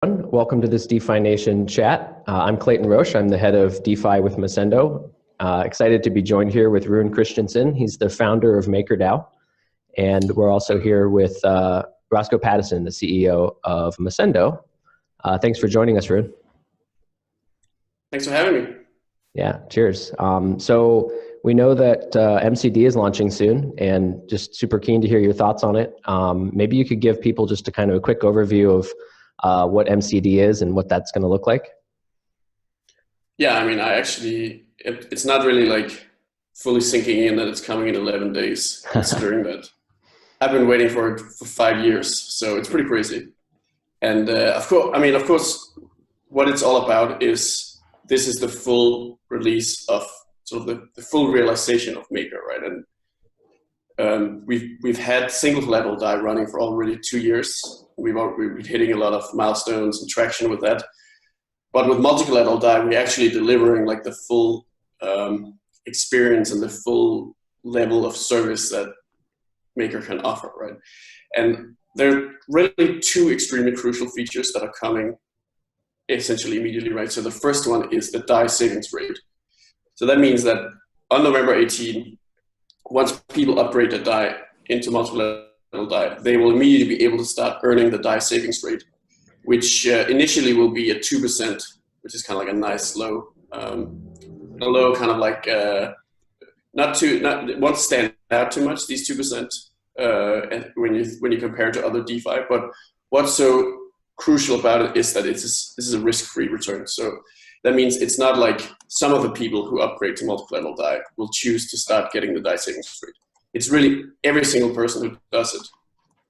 everyone. Welcome to this DeFi Nation chat. I'm Clayton Roche. I'm the head of DeFi with Mosendo. Excited to be joined here with Rune Christensen. He's the founder of MakerDAO. And we're also here with Rossco Paddison, the CEO of Mosendo. Thanks for joining us, Rune. Thanks for having me. Yeah, cheers. So we know that MCD is launching soon, and just super keen to hear your thoughts on it. Maybe you could give people just a kind of a quick overview of what MCD is and what that's going to look like. Yeah, I mean, it's not really like fully sinking in that it's coming in 11 days, considering that I've been waiting for it for 5 years. So it's pretty crazy. And of course, what it's all about is this is the full release of sort of the full realization of Maker, right? And we've had single collateral DAI running for already 2 years. We've been hitting a lot of milestones and traction with that. But with multi-collateral DAI, we're actually delivering like the full experience and the full level of service that Maker can offer, right? And there are really two extremely crucial features that are coming essentially immediately, right? So the first one is the DAI savings rate. So that means that on November 18, once people upgrade the DAI into multi-collateral DAI, they will immediately be able to start earning the DAI savings rate, which initially will be at 2%, which is kind of like a nice low, kind of like won't stand out too much, these 2%, when you compare to other DeFi. But what's so crucial about it is that this is a risk-free return. So that means it's not like some of the people who upgrade to multi-collateral DAI will choose to start getting the DAI savings rate. It's really every single person who does it.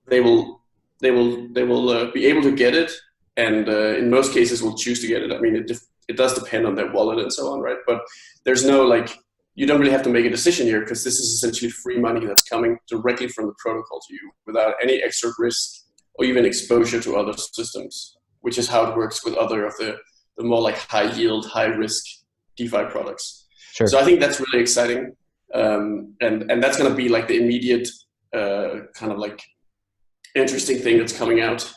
They will be able to get it, and in most cases will choose to get it. I mean, it does depend on their wallet and so on, right? But there's no you don't really have to make a decision here, because this is essentially free money that's coming directly from the protocol to you without any extra risk or even exposure to other systems, which is how it works with other of the more like high yield, high risk DeFi products. Sure. So I think that's really exciting. And that's going to be like the immediate kind of like interesting thing that's coming out.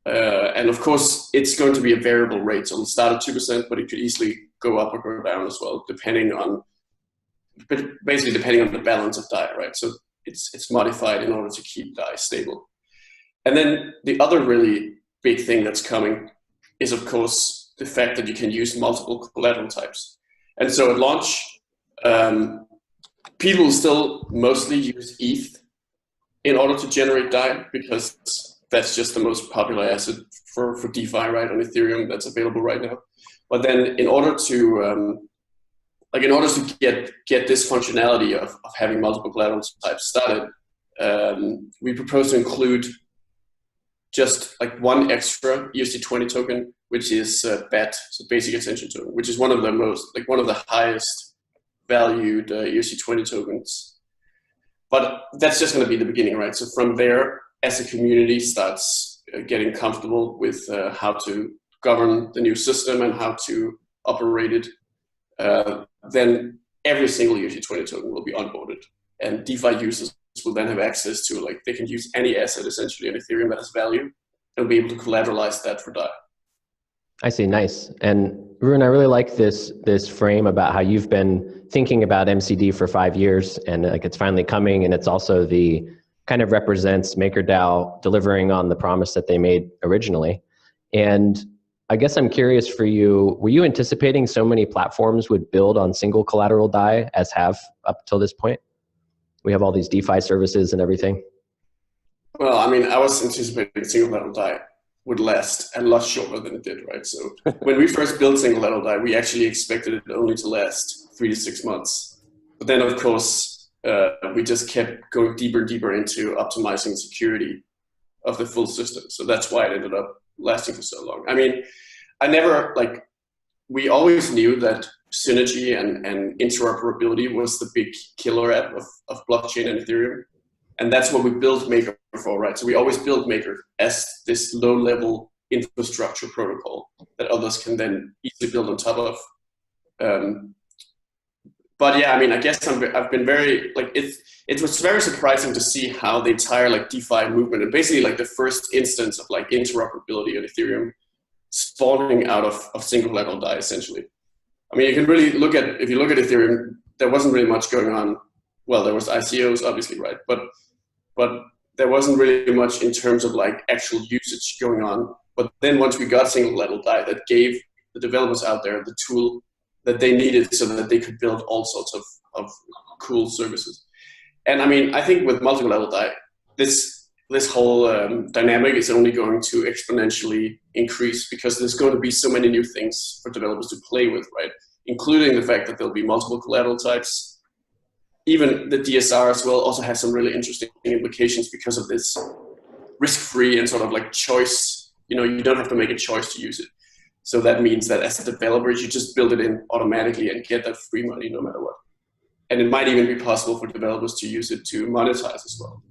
And of course, it's going to be a variable rate. So it'll start at 2%, but it could easily go up or go down as well, depending on the balance of DAI, right? So it's modified in order to keep DAI stable. And then the other really big thing that's coming is, of course, the fact that you can use multiple collateral types. And so at launch, people still mostly use ETH in order to generate DAI, because that's just the most popular asset for DeFi, right, on Ethereum that's available right now. But then in order to get this functionality of having multiple collateral types started, we propose to include just like one extra ERC20 token, which is BAT, so basic attention token, which is one of the highest valued ERC20 tokens. But that's just going to be the beginning, right? So from there, as a community starts getting comfortable with how to govern the new system and how to operate it, then every single ERC20 token will be onboarded, and DeFi users will then have access to, they can use any asset essentially in Ethereum that has value and be able to collateralize that for DAI. I see, nice. And Rune, I really like this frame about how you've been thinking about MCD for 5 years, and it's finally coming, and it's also kind of represents MakerDAO delivering on the promise that they made originally. And I guess I'm curious for you, were you anticipating so many platforms would build on single collateral DAI as have up till this point? We have all these DeFi services and everything. Well, I mean, I was anticipating single collateral DAI would last a lot shorter than it did, right? So when we first built single collateral DAI, we actually expected it only to last 3 to 6 months. But then, of course, we just kept going deeper and deeper into optimizing the security of the full system. So that's why it ended up lasting for so long. I mean, we always knew that synergy and interoperability was the big killer app of blockchain and Ethereum. And that's what we built Maker for, right? So we always built Maker as this low-level infrastructure protocol that others can then easily build on top of. But yeah, I mean, I guess I've been very, it was very surprising to see how the entire DeFi movement, and basically the first instance of interoperability on Ethereum, spawning out of single collateral DAI essentially. I mean, you can really look at, if you look at Ethereum, there wasn't really much going on. Well, there was ICOs, obviously, right? But there wasn't really much in terms of like actual usage going on. But then once we got single collateral DAI, that gave the developers out there the tool that they needed so that they could build all sorts of cool services. And I mean, I think with multi-collateral DAI, this whole dynamic is only going to exponentially increase because there's going to be so many new things for developers to play with, right? Including the fact that there'll be multiple collateral types. Even the DSR as well also has some really interesting implications because of this risk-free and sort of like choice. You know, you don't have to make a choice to use it. So that means that as a developer, you just build it in automatically and get that free money no matter what. And it might even be possible for developers to use it to monetize as well.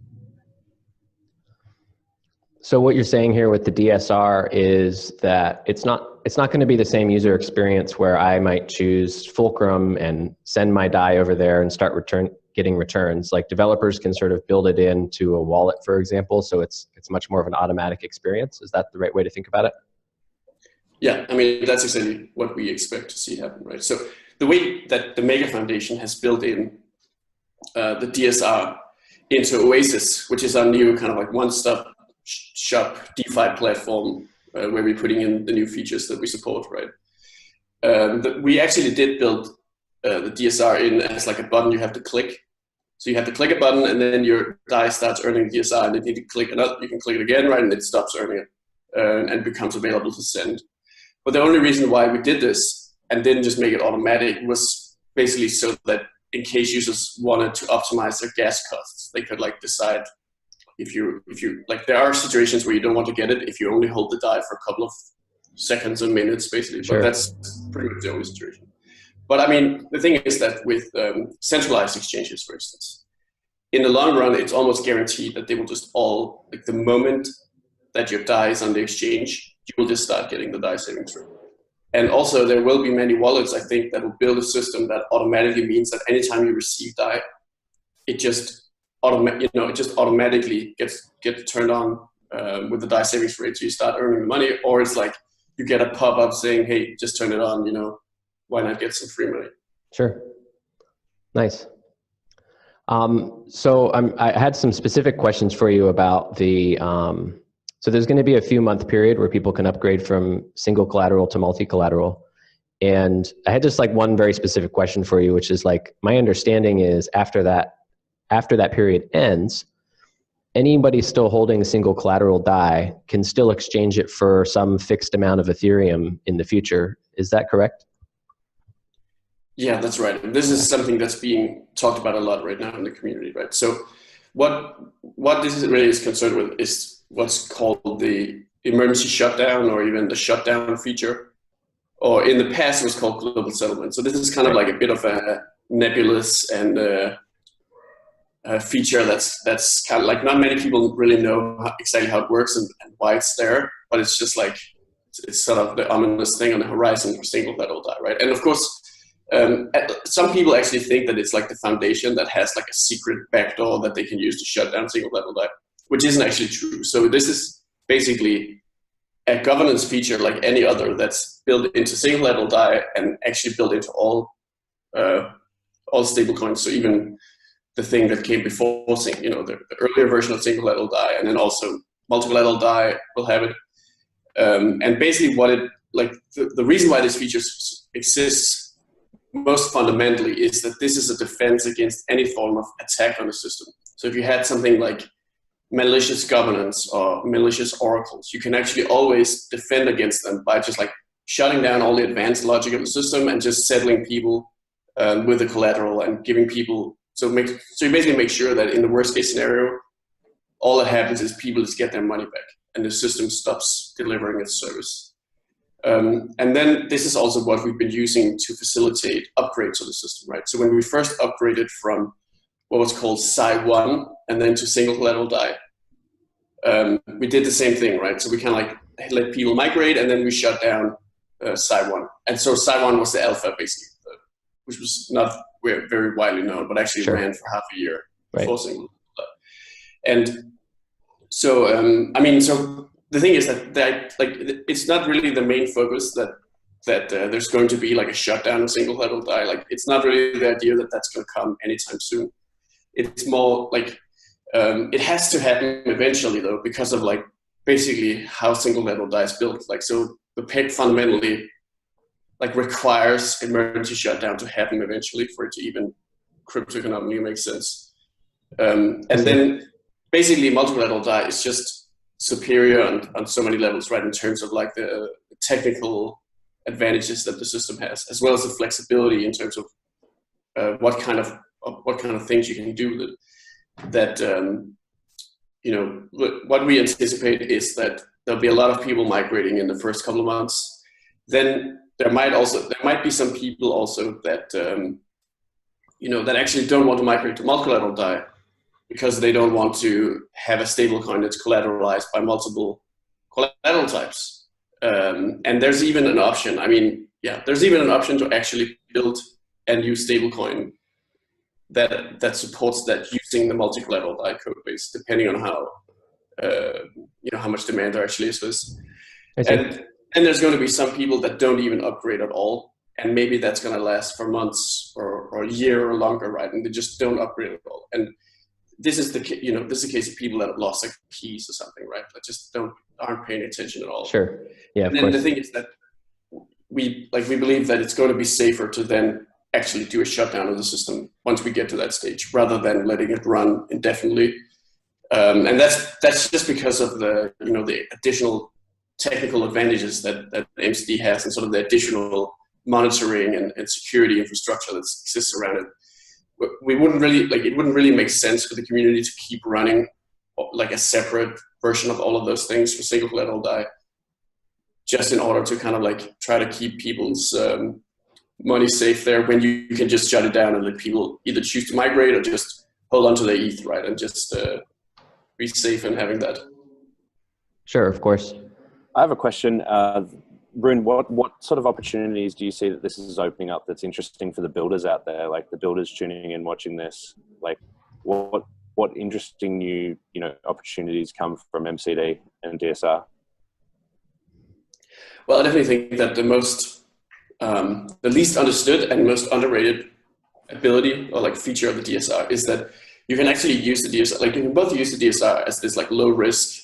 So what you're saying here with the DSR is that it's not going to be the same user experience where I might choose Fulcrum and send my DAI over there and start getting returns. Like developers can sort of build it into a wallet, for example. So it's much more of an automatic experience. Is that the right way to think about it? Yeah, I mean, that's exactly what we expect to see happen, right? So the way that the Maker Foundation has built in the DSR into Oasis, which is our new kind of like one-stop shop DeFi platform where we're putting in the new features that we support, right? We actually did build the DSR in as like a button you have to click. So you have to click a button and then your DAI starts earning DSR, and then you click another, you can click it again, right? And it stops earning it and becomes available to send. But the only reason why we did this and didn't just make it automatic was basically so that in case users wanted to optimize their gas costs, they could like decide if you like, there are situations where you don't want to get it if you only hold the DAI for a couple of seconds or minutes, basically. Sure. But that's pretty much the only situation. But I mean, the thing is that with centralized exchanges, for instance, in the long run, it's almost guaranteed that they will just all, like the moment that your DAI is on the exchange, you will just start getting the DAI saving through. And also there will be many wallets, I think, that will build a system that automatically means that anytime you receive DAI, it just automatically gets turned on with the DAI savings rate, so you start earning the money. Or it's like you get a pop-up saying, hey, just turn it on, you know, why not get some free money? Sure. Nice. So I had some specific questions for you about the, so there's going to be a few month period where people can upgrade from single collateral to multi-collateral. And I had just like one very specific question for you, which is like, my understanding is after that period ends, anybody still holding single collateral DAI can still exchange it for some fixed amount of Ethereum in the future. Is that correct? Yeah, that's right. And this is something that's being talked about a lot right now in the community, right? So what this really is concerned with is what's called the emergency shutdown, or even the shutdown feature, or in the past it was called global settlement. So this is kind of like a bit of a nebulous and a feature that's kind of like, not many people really know exactly how it works and why it's there, but it's just like, it's sort of the ominous thing on the horizon for single collateral DAI, right? And of course, some people actually think that it's like the foundation that has like a secret backdoor that they can use to shut down single collateral DAI, which isn't actually true. So this is basically a governance feature like any other that's built into single collateral DAI and actually built into all stablecoins. So even the thing that came before, you know, the earlier version of single collateral DAI, and then also multi-collateral DAI will have it. And basically what it, like the reason why this feature exists most fundamentally is that this is a defense against any form of attack on the system. So if you had something like malicious governance or malicious oracles, you can actually always defend against them by just like shutting down all the advanced logic of the system and just settling people with the collateral and giving people, so you basically make sure that in the worst case scenario, all that happens is people just get their money back and the system stops delivering its service. And then this is also what we've been using to facilitate upgrades of the system, right? So when we first upgraded from what was called Psi1 and then to single collateral DAI, we did the same thing, right? So we kind of like let people migrate and then we shut down Psi1. And so Psi1 was the alpha basically, which was not very widely known, but actually ran for half a year before single collateral DAI. And so, I mean, so the thing is that like it's not really the main focus that there's going to be like a shutdown of single collateral DAI. Like it's not really the idea that that's going to come anytime soon. It's more like it has to happen eventually though, because of like basically how single collateral DAI is built. Like so the peg fundamentally like requires emergency shutdown to happen eventually for it to even cryptoeconomically make sense. And then basically multi-collateral DAI is just superior on so many levels, right? In terms of like the technical advantages that the system has, as well as the flexibility in terms of what kind of things you can do with it. That what we anticipate is that there'll be a lot of people migrating in the first couple of months. Then there might be some people also that that actually don't want to migrate to multi-collateral DAI because they don't want to have a stablecoin that's collateralized by multiple collateral types. And there's even an option. I mean, there's even an option to actually build a new stablecoin that supports that using the multi-collateral DAI code base, depending on how much demand there actually is for this. And there's going to be some people that don't even upgrade at all, and maybe that's going to last for months or a year or longer, right? And they just don't upgrade at all. And this is the case of people that have lost their keys or something, right? That just aren't paying attention at all. Sure. Yeah. And then the thing is that we believe that it's going to be safer to then actually do a shutdown of the system once we get to that stage, rather than letting it run indefinitely. And that's just because of the additional technical advantages that MCD has, and sort of the additional monitoring and security infrastructure that exists around it. It wouldn't really make sense for the community to keep running like a separate version of all of those things for single collateral DAI, just in order to kind of like try to keep people's money safe there, when you can just shut it down and let people either choose to migrate or just hold on to their ETH, right? And just be safe in having that. Sure, of course. I have a question. Rune, what sort of opportunities do you see that this is opening up that's interesting for the builders out there, like the builders tuning in, watching this? Like what interesting new opportunities come from MCD and DSR? Well, I definitely think that the least understood and most underrated ability or like feature of the DSR is that you can actually use the DSR, like you can both use the DSR as this like low risk,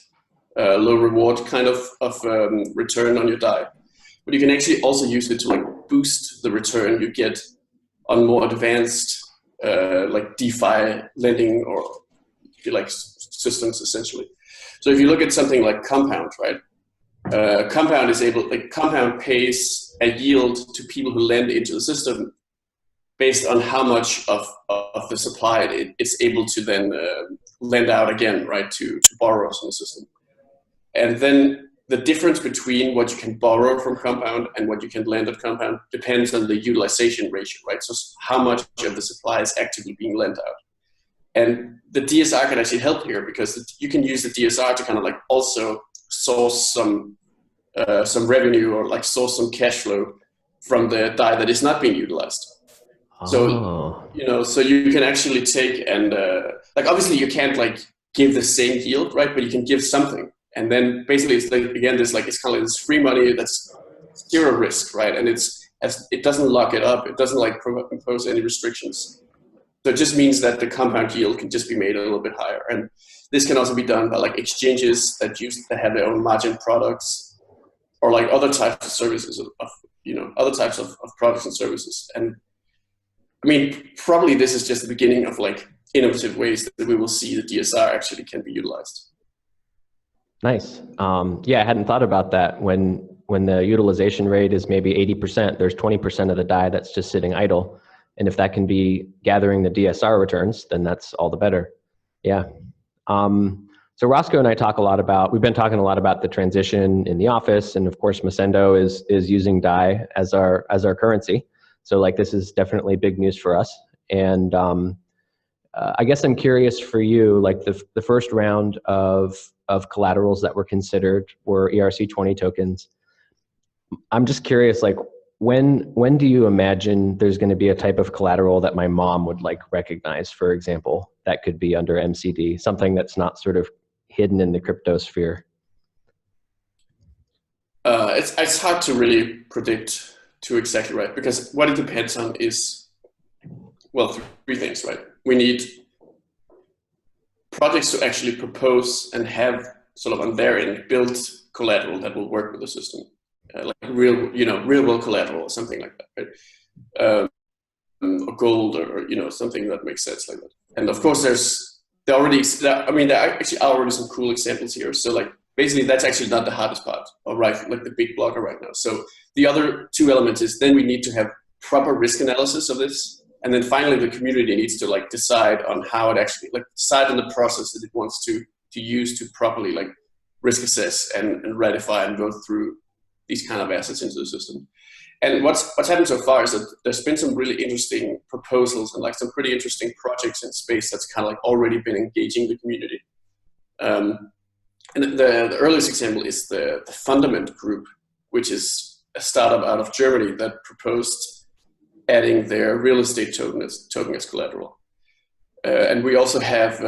low reward kind of return on your DAI, but you can actually also use it to like boost the return you get on more advanced like DeFi lending or if you like systems essentially. So if you look at something like Compound, right? Compound pays a yield to people who lend into the system based on how much of the supply it's able to then lend out again, right, to borrowers in the system. And then the difference between what you can borrow from Compound and what you can lend at Compound depends on the utilization ratio, right? So how much of the supply is actively being lent out. And the DSR can actually help here, because you can use the DSR to kind of like also source some revenue, or like source some cash flow from the DAI that is not being utilized. So so you can actually take and like obviously you can't like give the same yield, right? But you can give something, and then basically it's like again it's kind of like this free money that's zero risk, right? And it doesn't lock it up. It doesn't like impose any restrictions. So it just means that the compound yield can just be made a little bit higher, and this can also be done by like exchanges that have their own margin products, or like other types of services other types of products and services. And I mean, probably this is just the beginning of like innovative ways that we will see the DSR actually can be utilized. Nice. Yeah, I hadn't thought about that. When the utilization rate is maybe 80%, there's 20% of the DAI that's just sitting idle. And if that can be gathering the DSR returns, then that's all the better. Yeah. So Rossco and I we've been talking a lot about the transition in the office, and of course Mosendo is using DAI as our currency. So like this is definitely big news for us. And I guess I'm curious for you, like the first round of collaterals that were considered were ERC20 tokens. I'm just curious, like when do you imagine there's going to be a type of collateral that my mom would like recognize, for example, that could be under MCD, something that's not sort of hidden in the crypto sphere? It's hard to really predict too exactly, right? Because what it depends on is, well, three things, right? We need projects to actually propose and have sort of on their end built collateral that will work with the system, like real world collateral or something like that, right? Or gold or something that makes sense like that. And of course, there actually are already some cool examples here. So like basically that's actually not the hardest part, or right, like the big blocker right now. So the other two elements is then we need to have proper risk analysis of this. And then finally the community needs to like decide on how it actually, like decide on the process that it wants to use to properly like risk assess and ratify and go through these kind of assets into the system. And what's happened so far is that there's been some really interesting proposals and like some pretty interesting projects in space that's kind of like already been engaging the community. And the earliest example is the Fundament Group, which is a startup out of Germany that proposed adding their real estate token as collateral. And we also have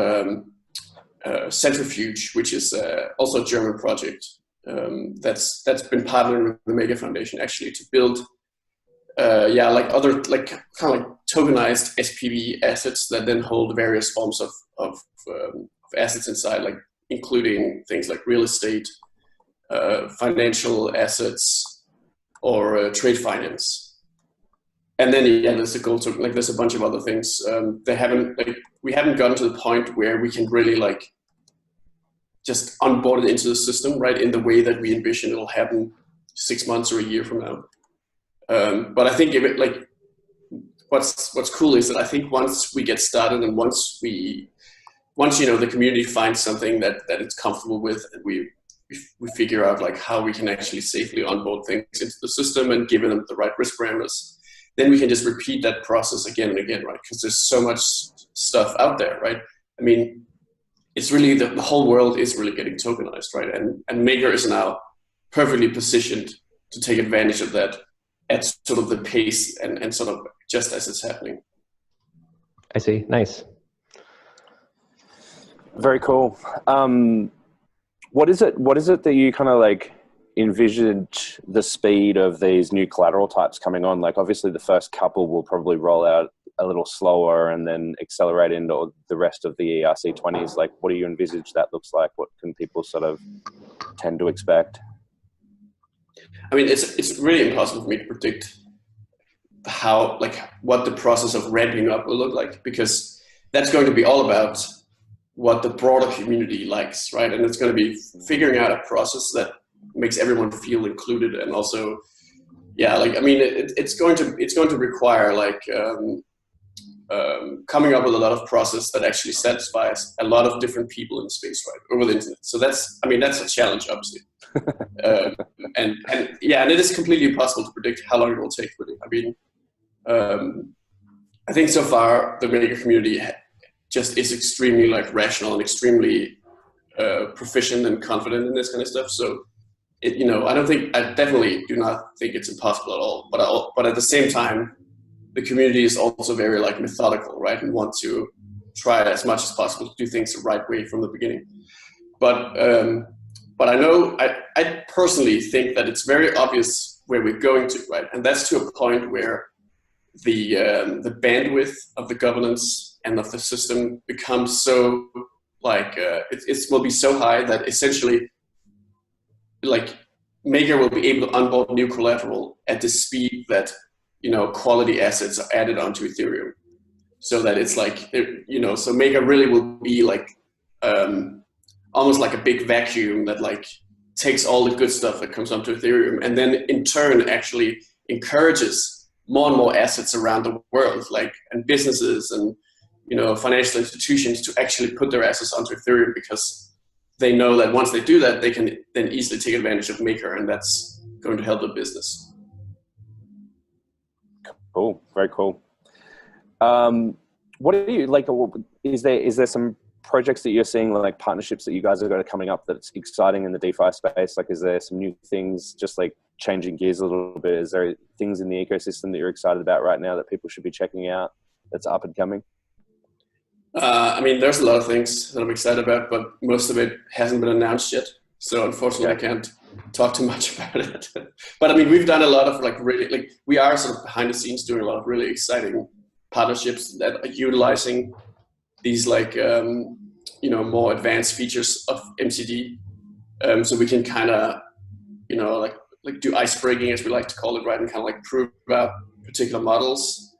Centrifuge, which is also a German project. That's been partnering with the Maker Foundation actually to build like other like kind of like tokenized SPV assets that then hold various forms of assets inside, like including things like real estate, financial assets, or trade finance. And then there's the gold token. Like there's a bunch of other things. We haven't gotten to the point where we can really like just onboard it into the system, right, in the way that we envision it'll happen 6 months or a year from now. But I think what's cool is that I think once we get started and once the community finds something that it's comfortable with, and we figure out like how we can actually safely onboard things into the system and give them the right risk parameters, then we can just repeat that process again and again, right? Because there's so much stuff out there, right? I mean, it's really the whole world is really getting tokenized, right? And Maker is now perfectly positioned to take advantage of that at sort of the pace and sort of just as it's happening. I see. Nice. Very cool. What is it that you kind of like envisage the speed of these new collateral types coming on? Like obviously the first couple will probably roll out a little slower and then accelerate into the rest of the ERC20s. Like what do you envisage that looks like? What can people sort of tend to expect? I mean, it's really impossible for me to predict what the process of ramping up will look like, because that's going to be all about what the broader community likes, right? And it's going to be figuring out a process that makes everyone feel included, and also, it's going to require coming up with a lot of process that actually satisfies a lot of different people in space, right, over the internet. So that's a challenge, obviously. And it is completely impossible to predict how long it will take, really. I mean, I think so far the Maker community just is extremely like rational and extremely proficient and confident in this kind of stuff. So I definitely do not think it's impossible at all. But at the same time, the community is also very like methodical, right, and want to try as much as possible to do things the right way from the beginning. But I know I personally think that it's very obvious where we're going to, right, and that's to a point where the bandwidth of the governance and of the system becomes so like it will be so high that essentially like Maker will be able to onboard new collateral at the speed that quality assets are added onto Ethereum, so that it's like so Maker really will be like almost like a big vacuum that like takes all the good stuff that comes onto Ethereum and then in turn actually encourages more and more assets around the world, like, and businesses and financial institutions to actually put their assets onto Ethereum, because they know that once they do that, they can then easily take advantage of Maker, and that's going to help the business. Cool. Very cool. What do you like? Is there some projects that you're seeing, like partnerships that you guys have got coming up that's exciting in the DeFi space? Like, is there some new things, just like changing gears a little bit? Is there things in the ecosystem that you're excited about right now that people should be checking out that's up and coming? I mean, there's a lot of things that I'm excited about, but most of it hasn't been announced yet. So unfortunately, I can't talk too much about it. But I mean, we've done a lot of like really, like we are sort of behind the scenes doing a lot of really exciting partnerships that are utilizing these like, more advanced features of MCD. So we can kind of, like do ice breaking, as we like to call it, right? And kind of like prove out particular models.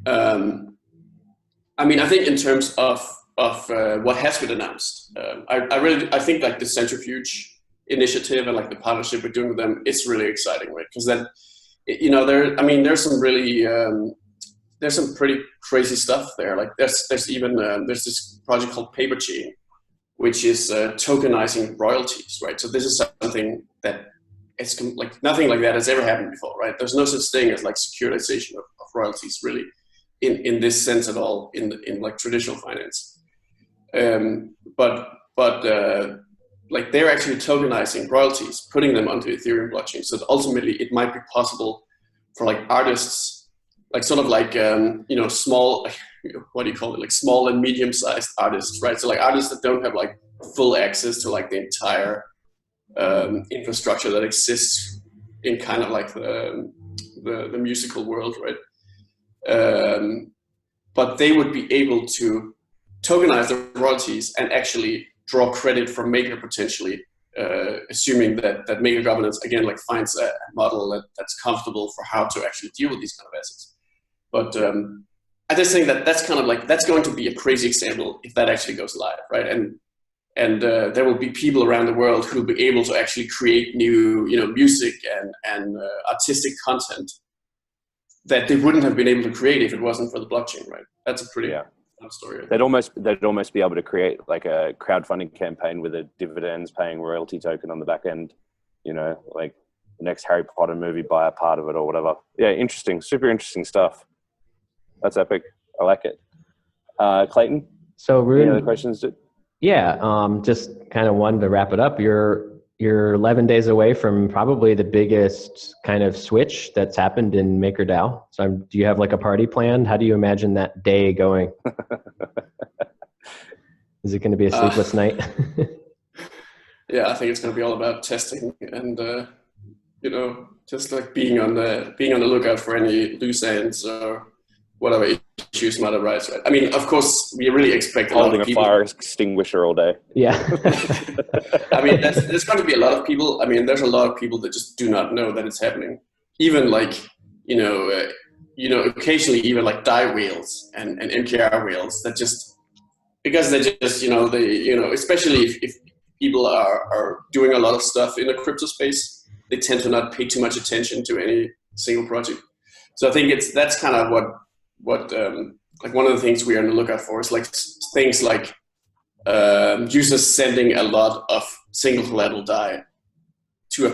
I mean, I think in terms of what has been announced, I think like the centrifuge initiative and like the partnership we're doing with them is really exciting, right? Because then, there's some really there's some pretty crazy stuff there. Like there's this project called Paperchain, which is tokenizing royalties, right? So this is something that it's like nothing like that has ever happened before, right? There's no such thing as like securitization of royalties really in this sense at all in like traditional finance. But like they're actually tokenizing royalties, putting them onto Ethereum blockchain. So that ultimately it might be possible for like artists, like sort of like, small, what do you call it? Like small and medium-sized artists, right? So like artists that don't have like full access to like the entire infrastructure that exists in kind of like the musical world, right? But they would be able to tokenize the royalties and actually draw credit from Maker potentially, assuming that Maker governance again like finds a model that's comfortable for how to actually deal with these kind of assets. But I just think that's kind of like that's going to be a crazy example if that actually goes live, right? And there will be people around the world who will be able to actually create new, music and artistic content that they wouldn't have been able to create if it wasn't for the blockchain, right? That's a pretty fun story. They'd almost be able to create like a crowdfunding campaign with a dividends paying royalty token on the back end, like the next Harry Potter movie, buy a part of it or whatever. Yeah, interesting, super interesting stuff. That's epic. I like it. Clayton, so Rune, any other questions? Yeah, just kind of wanted to wrap it up. You're 11 days away from probably the biggest kind of switch that's happened in MakerDAO. So do you have like a party planned? How do you imagine that day going? Is it going to be a sleepless night? Yeah, I think it's going to be all about testing and, just like being on the lookout for any loose ends or whatever issues might arise, right? I mean, of course, we really expect holding a fire extinguisher all day. Yeah. I mean, there's going to be a lot of people. I mean, there's a lot of people that just do not know that it's happening. Even like, occasionally even like DAI whales and MKR whales that just, because they just, especially if people are doing a lot of stuff in the crypto space, they tend to not pay too much attention to any single project. So I think that's kind of what like one of the things we are on the lookout for is like things like users sending a lot of single collateral DAI to a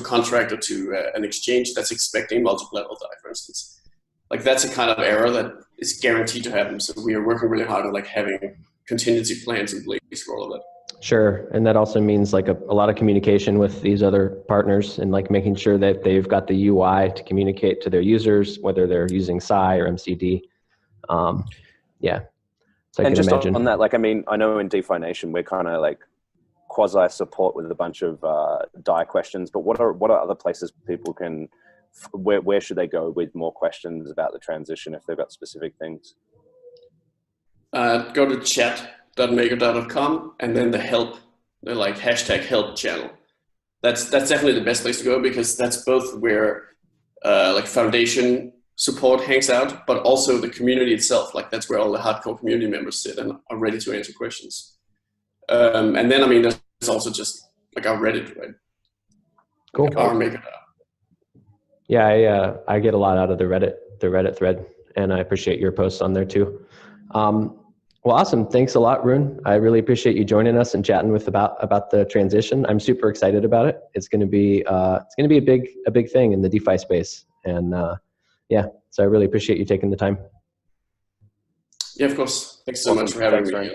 contract or to an exchange that's expecting multi-collateral DAI, for instance. Like that's a kind of error that is guaranteed to happen. So we are working really hard on like having contingency plans in place for all of that. Sure. And that also means like a lot of communication with these other partners and like making sure that they've got the UI to communicate to their users, whether they're using Psy or MCD. Yeah. So I and can just imagine. on that, like, I mean, I know in DeFi Nation, we're kind of like quasi support with a bunch of DAI questions, but what are other places people can, where should they go with more questions about the transition if they've got specific things? Go to chat.makerdao.com and then the like #help channel. That's definitely the best place to go because that's both where like foundation support hangs out, but also the community itself. Like that's where all the hardcore community members sit and are ready to answer questions. And then, I mean, there's also just like our Reddit, right? Cool. Like our MakerDAO. Yeah, I get a lot out of the Reddit thread, and I appreciate your posts on there too. Well, awesome. Thanks a lot, Rune. I really appreciate you joining us and chatting about the transition. I'm super excited about it. It's going to be a big thing in the DeFi space, and so I really appreciate you taking the time. Yeah, of course. Thanks so much for having me.